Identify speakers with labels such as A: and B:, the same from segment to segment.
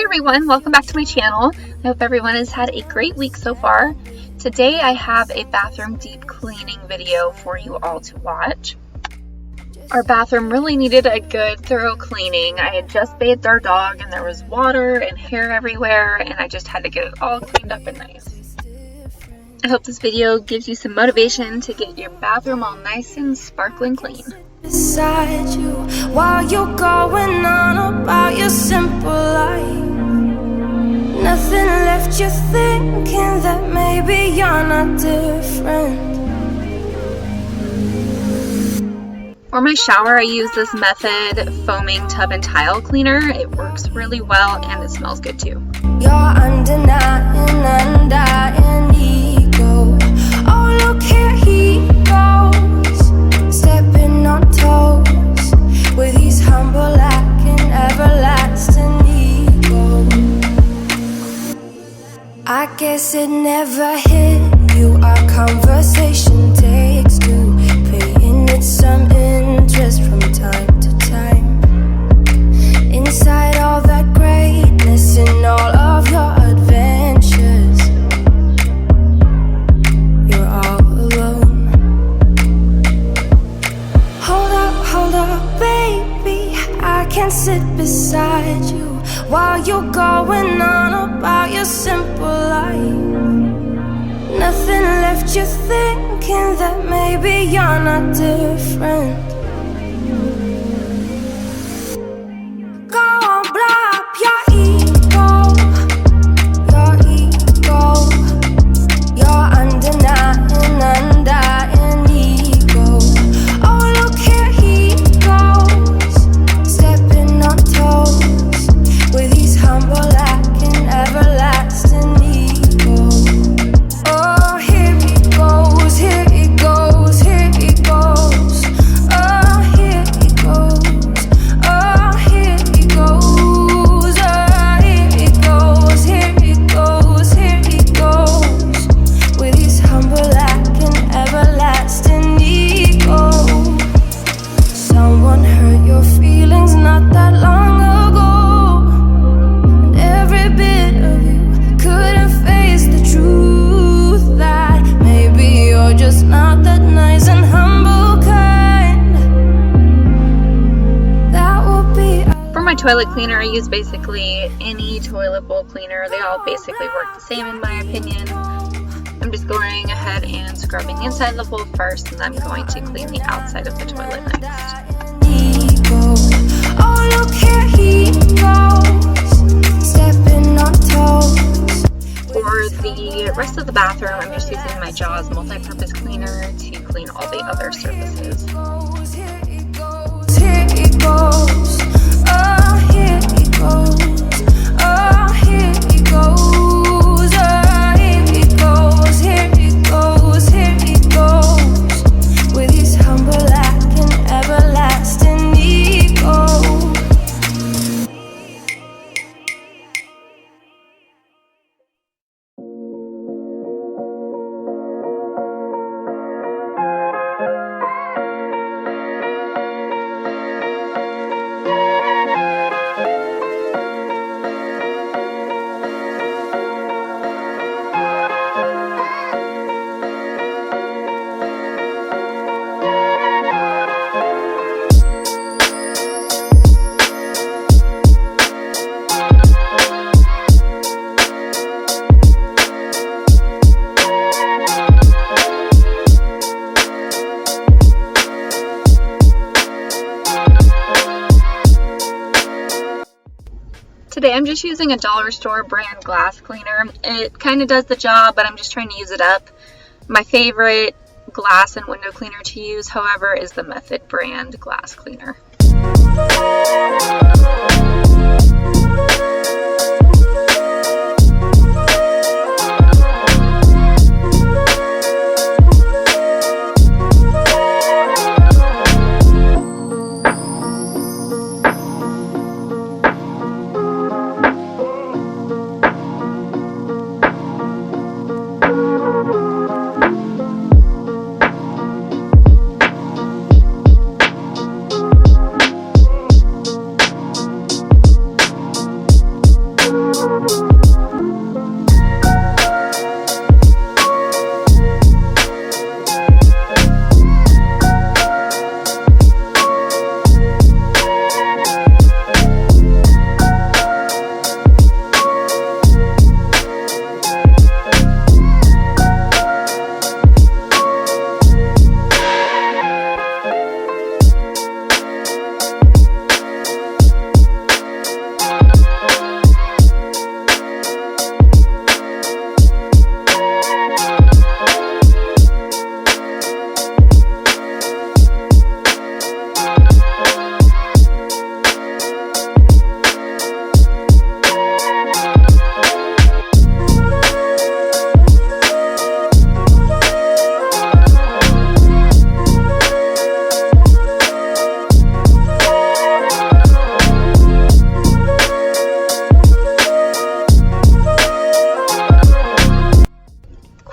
A: everyone, welcome back to my channel. I hope everyone has had a great week so far. Today I have a bathroom deep cleaning video for you all to watch. Our bathroom really needed a good thorough cleaning. I had just bathed our dog and there was water and hair everywhere and I just had to get it all cleaned up and nice. I hope this video gives you some motivation to get your bathroom all nice and sparkling clean.
B: Beside you while you're going on about your simple life, nothing left you thinking that maybe you're not different.
A: For my shower, I use this Method foaming tub and tile cleaner. It works really well and it smells good too.
B: Your undying ego. Oh, look here he goes, stepping on toes with his humble and everlasting ego. I guess it never hit you. Our conversation takes two, paying it some interest from time to time. Inside all that greatness and all of your adventures, you're all alone. Hold up, baby, I can sit beside you while you're going on about your simple life. Nothing left you thinking that maybe you're not different. Go on, blow up your ego, your undying ego. Oh, look here he goes, stepping on toes with his humble and everlasting ego. Oh, here he goes, here he goes, here he goes. Oh, here he goes, oh, here he goes, oh, here he goes, here he goes, here he goes with his humble and everlasting ego. Someone hurt your feelings not that long ago, and every bit of you couldn't face the truth that maybe you're just not that nice and humble kind. That will be
A: For my toilet cleaner, I use basically any toilet bowl cleaner. They all basically work the same in my opinion. I'm just going ahead and scrubbing the inside of the bowl first, and I'm going to clean the outside of the toilet next.
B: ego. Oh, look here he goes, stepping on toes.
A: For the rest of the bathroom, I'm just using my Jaws multi-purpose cleaner to clean all the other surfaces.
B: Here he goes, here he goes, oh, here he goes, oh, here he goes, oh, here he goes, here he goes, here he goes with his humble and everlasting ego.
A: Today I'm just using a dollar store brand glass cleaner. It kind of does the job, but I'm just trying to use it up. My favorite glass and window cleaner to use, however, is the Method brand glass cleaner.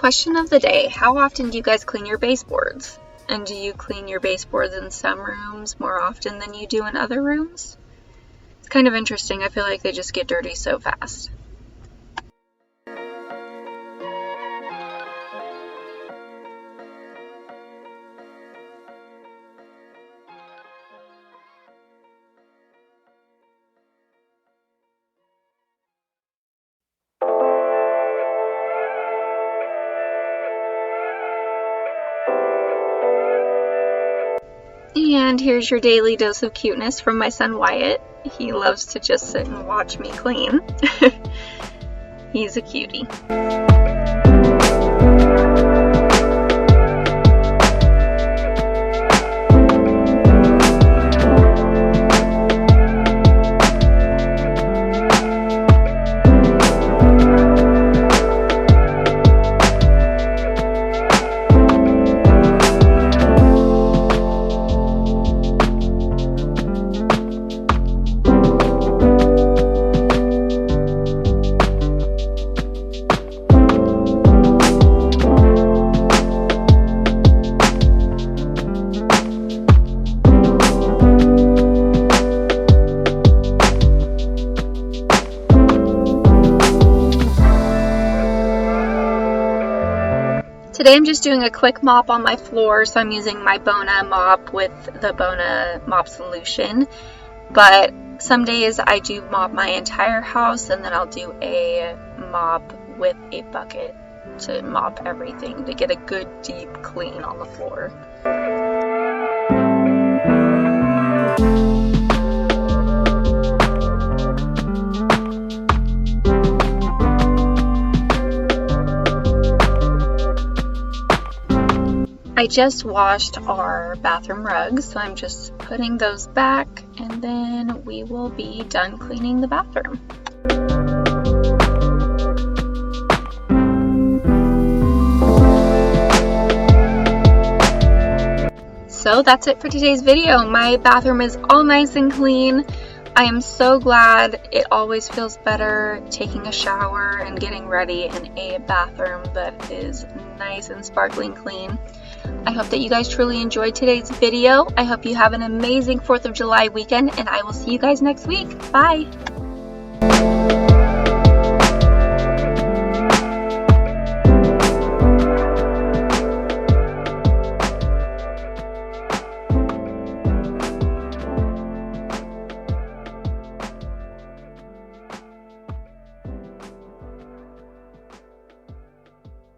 A: question of the day, how often do you guys clean your baseboards? And do you clean your baseboards in some rooms more often than you do in other rooms? It's kind of interesting. I feel like they just get dirty so fast. And here's your daily dose of cuteness from my son Wyatt. He loves to just sit and watch me clean. He's a cutie. Today I'm just doing a quick mop on my floor, so I'm using my Bona mop with the Bona mop solution. But some days I do mop my entire house, and then I'll do a mop with a bucket to mop everything to get a good deep clean on the floor. I just washed our bathroom rugs, so I'm just putting those back, and then we will be done cleaning the bathroom. So that's it for today's video. My bathroom is all nice and clean. I am so glad. It always feels better taking a shower and getting ready in a bathroom that is nice and sparkling clean. I hope that you guys truly enjoyed today's video. I hope you have an amazing 4th of July weekend, and I will see you guys next week. Bye!